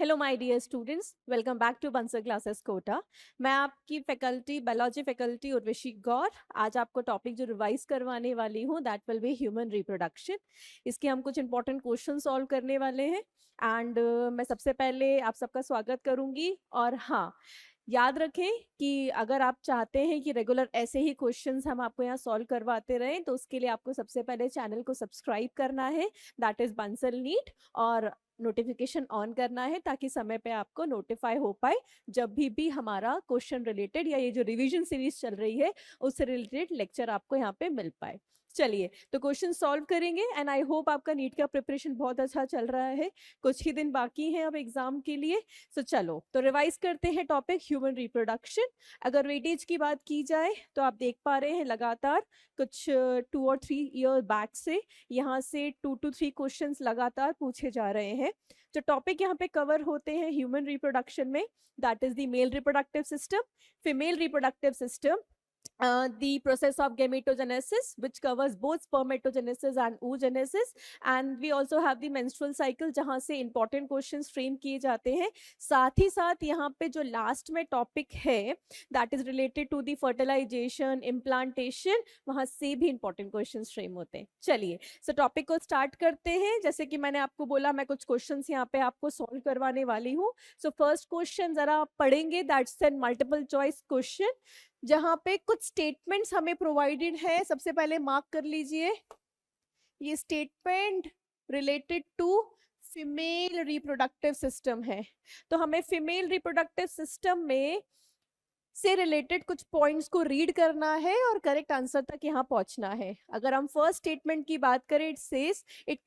Hello my dear students, welcome back to Bansal Classes Kota. मैं आपकी faculty biology faculty Urvashi Gaur आज आपको टॉपिक जो रिवाइज करवाने वाली हूँ that will be human reproduction. इसके हम कुछ इंपॉर्टेंट क्वेश्चन सॉल्व करने वाले हैं एंड मैं सबसे पहले आप सबका स्वागत करूंगी। और हाँ, याद रखें कि अगर आप चाहते हैं कि रेगुलर ऐसे ही क्वेश्चंस हम आपको यहाँ सॉल्व करवाते रहें तो उसके लिए आपको सबसे पहले चैनल को सब्सक्राइब करना है, दैट इज बंसल नीट, और नोटिफिकेशन ऑन करना है ताकि समय पे आपको नोटिफाई हो पाए जब भी हमारा क्वेश्चन रिलेटेड या ये जो रिवीजन सीरीज चल रही है उससे रिलेटेड लेक्चर आपको यहाँ पे मिल पाए। चलिए तो क्वेश्चन सॉल्व करेंगे एंड आई होप आपका नीट का प्रिपरेशन बहुत अच्छा चल रहा है। कुछ ही दिन बाकी हैं अब एग्जाम के लिए। सो चलो तो रिवाइज करते हैं टॉपिक ह्यूमन रिप्रोडक्शन। अगर वेटेज की बात की जाए तो आप देख पा रहे हैं लगातार कुछ 2 और 3 ईयर बैक से यहाँ से 2 to 3 क्वेश्चंस लगातार पूछे जा रहे हैं। जो टॉपिक यहाँ पे कवर होते हैं ह्यूमन रिप्रोडक्शन में, that is the male reproductive system, female reproductive system, the process of gametogenesis which covers both spermatogenesis and oogenesis, and we also have the menstrual cycle जहाँ से important questions frame किए जाते हैं। साथ ही साथ यहाँ पे जो लास्ट में टॉपिक है that is related to the fertilization implantation, वहाँ से भी important questions frame होते हैं। चलिए सो टॉपिक को स्टार्ट करते हैं। जैसे कि मैंने आपको बोला मैं कुछ क्वेश्चंस यहाँ पे आपको सॉल्व करवाने वाली हूँ। सो फर्स्ट क्वेश्चन जरा आप पढ़ेंगे, that's an multiple choice question जहां पे कुछ स्टेटमेंट्स हमें प्रोवाइडेड है। सबसे पहले मार्क कर लीजिए, ये statement related to female reproductive system है। तो हमें फीमेल रिप्रोडक्टिव सिस्टम में से रिलेटेड कुछ पॉइंट्स को रीड करना है और करेक्ट आंसर तक यहाँ पहुंचना है। अगर हम फर्स्ट स्टेटमेंट की बात करें, it says it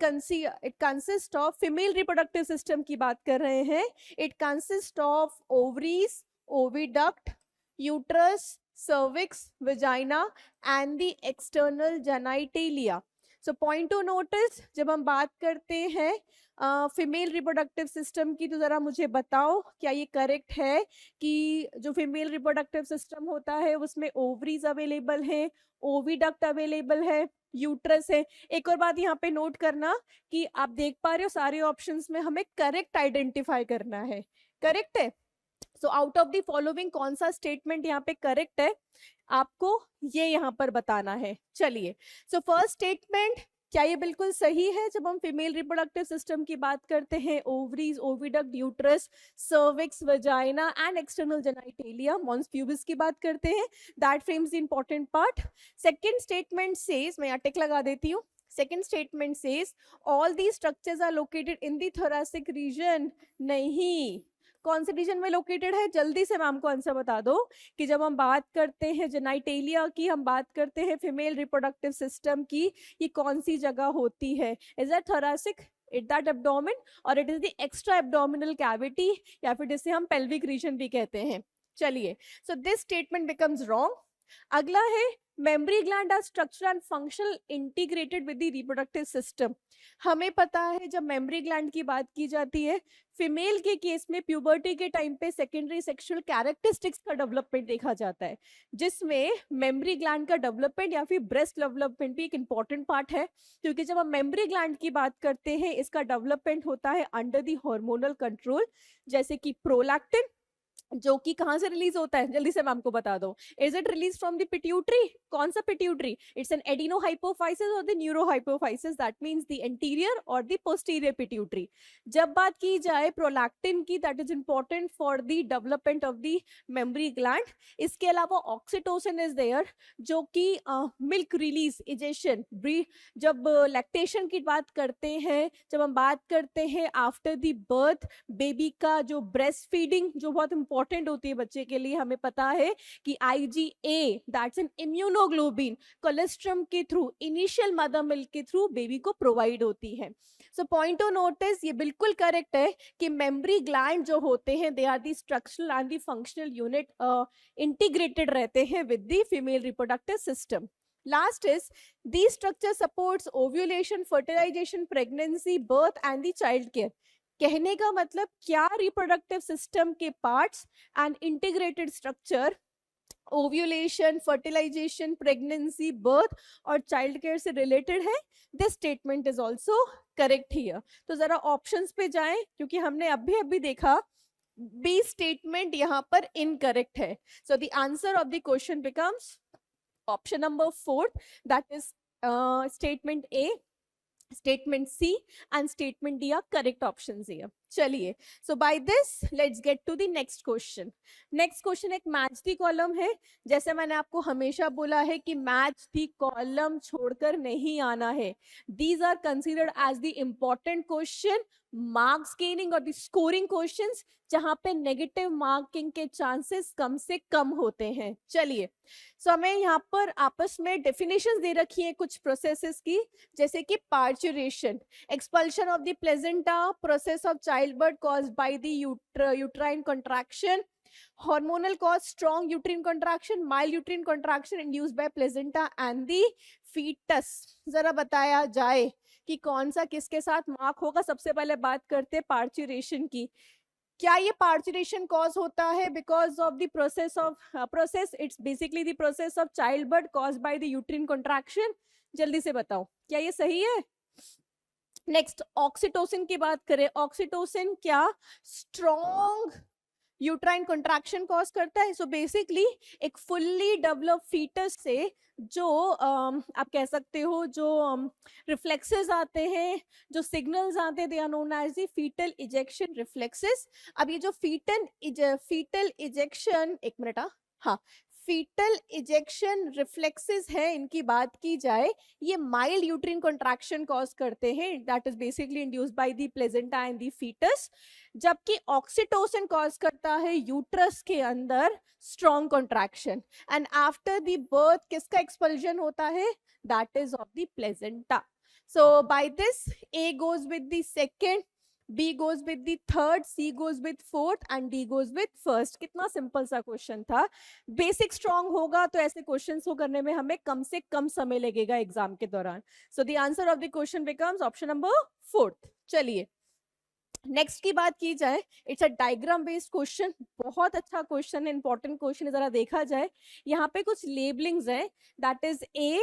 consist of, female reproductive system की बात कर रहे हैं, it consist of ovaries, oviduct, uterus, cervix, vagina and the external genitalia. So point to notice, जब हम बात करते हैं फीमेल रिप्रोडक्टिव सिस्टम की, तो जरा मुझे बताओ क्या ये करेक्ट है कि जो फीमेल रिप्रोडक्टिव सिस्टम होता है उसमें ओवरीज अवेलेबल है, ओविडक्ट अवेलेबल है, यूट्रस है। एक और बात यहाँ पे नोट करना कि आप देख पा रहे हो सारे ऑप्शंस में हमें करेक्ट आइडेंटिफाई करना है। करेक्ट है? So out of the following कौन सा स्टेटमेंट यहाँ पे करेक्ट है आपको ये यहाँ पर बताना है। चलिए सो फर्स्ट स्टेटमेंट, क्या ये बिल्कुल सही है? जब हम फीमेल रिप्रोडक्टिव सिस्टम की बात करते हैं, ovaries, oviduct, uterus, cervix, vagina and external genitalia, mons pubis की बात करते हैं, that frames the important part. Second statement says, मैं यहाँ टिक लगा देती हूँ, second statement says all these structures are located in the thoracic region. नहीं, कौन से रीजन में लोकेटेड है? जल्दी से मैम को आंसर बता दो कि जब हम बात करते हैं जेनाइटेलिया की, हम बात करते हैं फीमेल रिप्रोडक्टिव सिस्टम की, ये कौन सी जगह होती है? Is that thoracic, it that abdomen, और it is the extra abdominal cavity, या फिर जिसे हम पेल्विक रीजन भी कहते हैं। चलिए so this statement becomes wrong. अगला है mammary gland are structure and functional integrated with the reproductive system. हमें पता है जब मेमरी ग्लैंड की बात की जाती है, फीमेल के केस में प्यूबर्टी के टाइम पे सेकेंडरी सेक्सुअल कैरेक्टरिस्टिक्स का डेवलपमेंट देखा जाता है, जिसमें मेमरी ग्लैंड का डेवलपमेंट या फिर ब्रेस्ट डेवलपमेंट भी एक इंपॉर्टेंट पार्ट है। क्योंकि जब हम मेमरी ग्लैंड की बात करते हैं इसका डेवलपमेंट होता है अंडर द हार्मोनल कंट्रोल, जैसे कि प्रोलैक्टिन, जो कि कहां से रिलीज होता है? जल्दी से मैम को बता दो। Is it release from the pituitary? कौन सा पिट्यूटरी? इट्स एन एडिनोहाइपोफाइसिस और the neurohypophysis, that means the anterior और द पोस्टीरियर पिट्यूटरी। जब बात की जाए प्रोलैक्टिन की, that is important for the development of the mammary gland. इसके अलावा ऑक्सीटोसिन इज देयर, जो कि मिल्क रिलीज, इजेशन, जब लैक्टेशन की बात करते हैं, जब हम बात करते हैं आफ्टर द बर्थ, बेबी का जो ब्रेस्ट फीडिंग जो बहुत इंपॉर्टेंट होती है बच्चे के लिए, हमें पता है कि IgA, that's an immunoglobulin, colostrum के थ्रू, इनिशियल मदर मिल्क के थ्रू बेबी को प्रोवाइड होती है। सो पॉइंट टू नोटिस, ये बिल्कुल करेक्ट है कि मेमरी ग्लैंड जो होते हैं they are the structural and the functional unit, integrated रहते हैं with the female reproductive system. Last is, these structure supports ovulation, fertilization, pregnancy, birth and the child care. कहने का मतलब क्या रिप्रोडक्टिव सिस्टम के parts and integrated structure ovulation, fertilization, pregnancy, birth और child care से related है? This statement is also correct here. तो जरा ऑप्शंस पे जाएं, क्योंकि हमने अभी अभी देखा बी स्टेटमेंट यहाँ पर इनकरेक्ट है। So the answer of the question becomes option number 4, that is statement A, statement C and statement D are correct options here. चलिए, so by this let's get to the next question. Next question एक match the column है। जैसे मैंने आपको हमेशा बोला है कि मैच दी कॉलम छोड़कर नहीं आना है। These are considered as the important question, marks gaining और द स्कोरिंग क्वेश्चंस, जहां पे नेगेटिव मार्किंग के चांसेस कम से कम होते हैं। चलिए, सो हमें यहाँ पर आपस में डेफिनेशंस दे रखी है कुछ प्रोसेसेस की, जैसे कि parturition, expulsion of the placenta, process of child birth caused by the uterine contraction, hormonal cause strong uterine contraction, mild uterine contraction induced by placenta and the fetus। जरा बताया जाए कि कौन सा किसके साथ मार्क होगा। सबसे पहले बात करते हैं पार्चुरेशन की। क्या ये पार्चुरेशन कॉज होता है because of the process it's basically the process of child birth caused by the uterine contraction. जल्दी से बताओ क्या ये सही है। नेक्स्ट, ऑक्सीटोसिन की बात करें। ऑक्सीटोसिन क्या स्ट्रॉन्ग यूट्राइन कॉन्ट्रैक्शन कॉज करता है। सो बेसिकली एक फुल्ली डेवलप फीटस से जो आप कह सकते हो जो रिफ्लेक्सेस आते हैं, जो सिग्नल्स आते हैं, they are known as the fetal ejection reflexes. अब ये जो फीटल इजेक्शन, एक मिनट, हाँ, फीटल इजेक्शन रिफ्लेक्सेस है, इनकी बात की जाए, ये माइल्ड यूट्रिन कॉन्ट्रैक्शन कॉज करते हैं, that is basically induced by the placenta and the fetus. जबकि ऑक्सीटोसिन कॉज करता है यूट्रस के अंदर strong contraction, and after the birth किसका एक्सपल्जन होता है, that is of the placenta. So by this A goes with the second, B goes with the third, C goes with fourth and D goes with first। कितना simple सा question था। Basic strong होगा तो ऐसे questions को करने में हमें कम से कम समय लगेगा एग्जाम के दौरान। So the answer of the question becomes option number 4। चलिए, नेक्स्ट की बात की जाए, it's a diagram based question, बहुत अच्छा क्वेश्चन है, इंपॉर्टेंट क्वेश्चन है। जरा देखा जाए, यहाँ पे कुछ लेबलिंग्स हैं, that is A,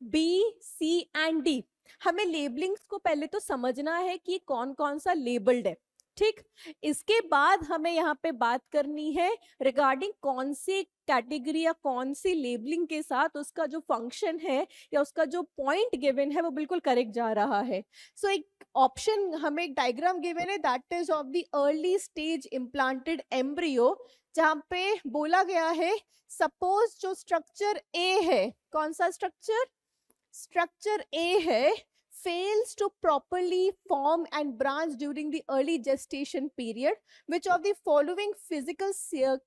B, C and D। हमें लेबलिंग्स को पहले तो समझना है कि कौन कौन सा लेबल्ड है, ठीक। इसके बाद हमें यहाँ पे बात करनी है रिगार्डिंग कौन सी कैटेगरी या कौन सी लेबलिंग के साथ उसका जो फंक्शन है या उसका जो पॉइंट गिवन है वो बिल्कुल करेक्ट जा रहा है। सो एक ऑप्शन, हमें एक डायग्राम गिवन है, that is of the early stage implanted embryo, जहां पे बोला गया है सपोज जो स्ट्रक्चर ए है, कौन सा स्ट्रक्चर ए है, fails to properly form and branch during the early gestation period, which of the following physical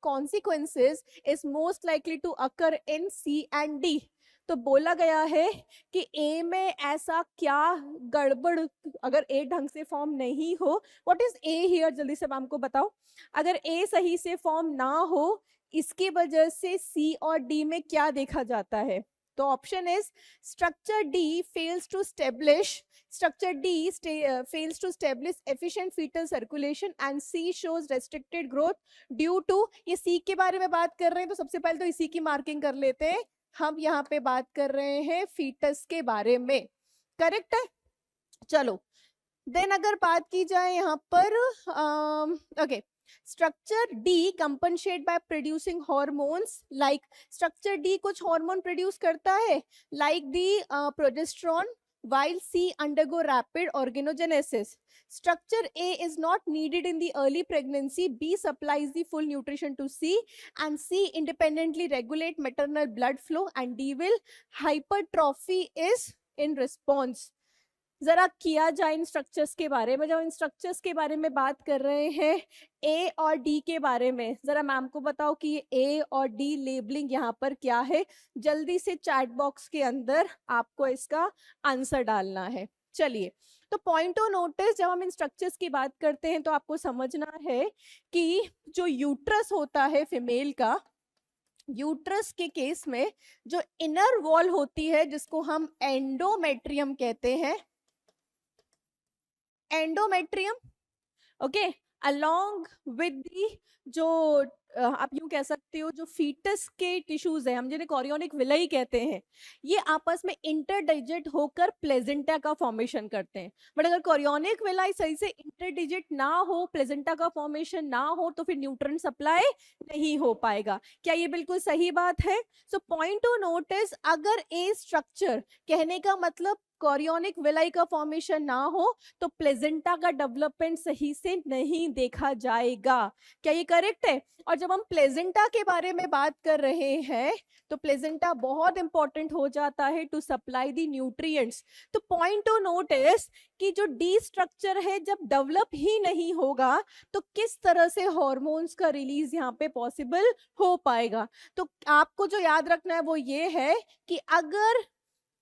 consequences is most likely to occur in C and D। तो बोला गया है कि ए में ऐसा क्या गड़बड़, अगर ए ढंग से फॉर्म नहीं हो, व्हाट इज ए हियर, जल्दी से मैम को बताओ। अगर ए सही से फॉर्म ना हो, इसकी वजह से सी और डी में क्या देखा जाता है। तो option is structure D fails to establish efficient fetal circulation and C shows restricted growth due to, ये C के बारे में बात कर रहे हैं तो सबसे पहले तो इसी की मार्किंग कर लेते हैं। हम यहाँ पे बात कर रहे हैं फीटस के बारे में, करेक्ट है। चलो देन अगर बात की जाए यहाँ पर, okay, structure D compensate by producing hormones, like structure D कुछ हार्मोन प्रोड्यूस करता है, like the progesterone, while C undergo rapid organogenesis। Structure A is not needed in the early pregnancy, B supplies the full nutrition to C, and C independently regulate maternal blood flow, and D will hypertrophy is in response। जरा किया जाए इन structures के बारे में। जब इन structures के बारे में बात कर रहे हैं ए और डी के बारे में, जरा मैम को बताओ कि ए और डी लेबलिंग यहाँ पर क्या है। जल्दी से चैट बॉक्स के अंदर आपको इसका आंसर डालना है। चलिए, तो पॉइंट ऑफ नोटिस, जब हम इन स्ट्रक्चर्स की बात करते हैं तो आपको समझना है कि जो यूट्रस होता है फीमेल का, यूट्रस के केस में जो इनर वॉल होती है जिसको हम एंडोमेट्रियम कहते हैं, endometrium, okay. along with the जो आप यूं कह सकते हो जो फीटस के टिश्यूज है, हम जिन्हें कोरियोनिक विलाई कहते हैं, ये आपस में इंटरडिजिट होकर प्लेजेंटा का फॉर्मेशन करते हैं। बट अगर कोरियोनिक विलाई सही से इंटरडिजिट ना हो, प्लेजेंटा का फॉर्मेशन ना हो, तो फिर न्यूट्रिएंट सप्लाई नहीं हो पाएगा। क्या ये बिल्कुल सही बात है? सो पॉइंट टू नोटिस, अगर ए स्ट्रक्चर, कहने का मतलब कोरियोनिक विलाई का फॉर्मेशन ना हो तो प्लेजेंटा का डेवलपमेंट सही से नहीं देखा जाएगा। क्या ये करेक्ट है? और जब हम प्लेजेंटा के बारे में बात कर रहे हैं तो प्लेजेंटा बहुत इंपॉर्टेंट हो जाता है टू सप्लाई द न्यूट्रिएंट्स। तो पॉइंट टू नोटिस कि जो डी स्ट्रक्चर है जब डेवलप ही नहीं होगा तो किस तरह से हार्मोन्स का रिलीज यहाँ पे पॉसिबल हो पाएगा। तो आपको जो याद रखना है वो ये है कि अगर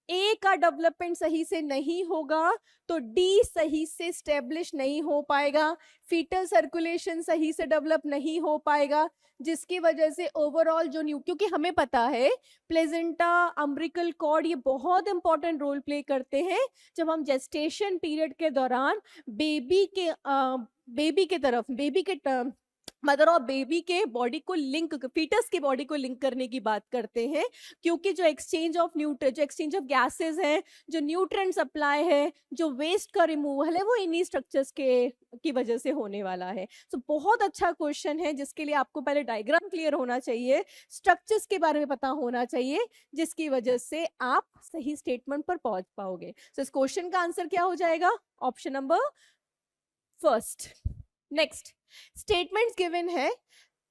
ए का डेवलपमेंट सही से नहीं होगा तो डी सही से स्टेब्लिश नहीं हो पाएगा, फीटल सर्कुलेशन सही से डेवलप नहीं हो पाएगा, जिसकी वजह से ओवरऑल जो क्योंकि हमें पता है प्लेजेंटा, अम्बिलिकल कॉर्ड ये बहुत इंपॉर्टेंट रोल प्ले करते हैं जब हम जेस्टेशन पीरियड के दौरान बेबी के मदर और बेबी के बॉडी को लिंक, फीटस की बॉडी को लिंक करने की बात करते हैं, क्योंकि जो एक्सचेंज ऑफ गैसेस है, जो न्यूट्रिएंट सप्लाई है, जो वेस्ट का रिमूवल है, वो इन्हीं स्ट्रक्चर्स की वजह से होने वाला है। सो बहुत अच्छा क्वेश्चन है जिसके लिए आपको पहले डायग्राम क्लियर होना चाहिए, स्ट्रक्चर्स के बारे में पता होना चाहिए, जिसकी वजह से आप सही स्टेटमेंट पर पहुंच पाओगे। सो इस क्वेश्चन का आंसर क्या हो जाएगा? Option number first. Next statements given है,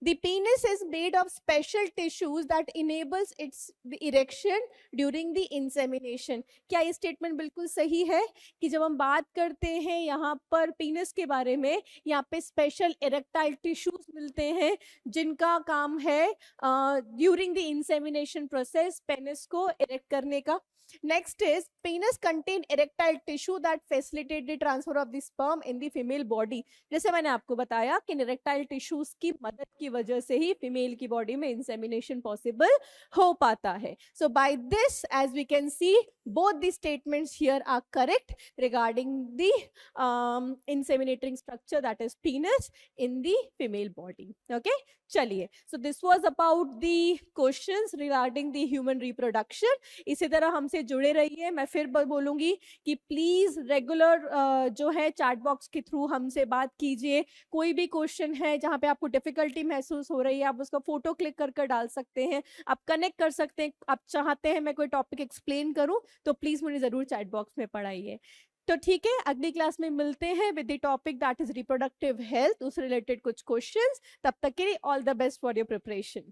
the penis is made of special tissues that enables its erection during the insemination। क्या ये स्टेटमेंट बिल्कुल सही है कि जब हम बात करते हैं यहाँ पर पीनस के बारे में, यहाँ पे स्पेशल इरेक्टाइल टिश्यूज मिलते हैं जिनका काम है during the insemination process penis को इरेक्ट करने का। Next is penis contain erectile tissue that facilitate the transfer of the sperm in the female body। जैसे मैंने आपको बताया कि erectile tissues की मदद की वजह से ही फीमेल की बॉडी में insemination possible हो पाता है। So by this, as we can see, both the statements here are correct regarding the inseminating structure, that is penis, in the female body। Okay, चलिए, so this was about the questions regarding the human reproduction। इसी तरह हमसे जुड़े रहिए। मैं फिर बोलूंगी कि प्लीज रेगुलर जो है चैट बॉक्स के थ्रू हमसे बात कीजिए। कोई भी क्वेश्चन है जहां पे आपको डिफिकल्टी महसूस हो रही है, आप उसका फोटो क्लिक कर डाल सकते हैं, आप कनेक्ट कर सकते हैं। आप चाहते हैं मैं कोई टॉपिक एक्सप्लेन करूं तो प्लीज मुझे जरूर चैट बॉक्स में पढ़ाइए। तो ठीक है, अगली क्लास में मिलते हैं with the topic that is reproductive health, उससे रिलेटेड कुछ क्वेश्चंस। तब तक के लिए all the best for your preparation.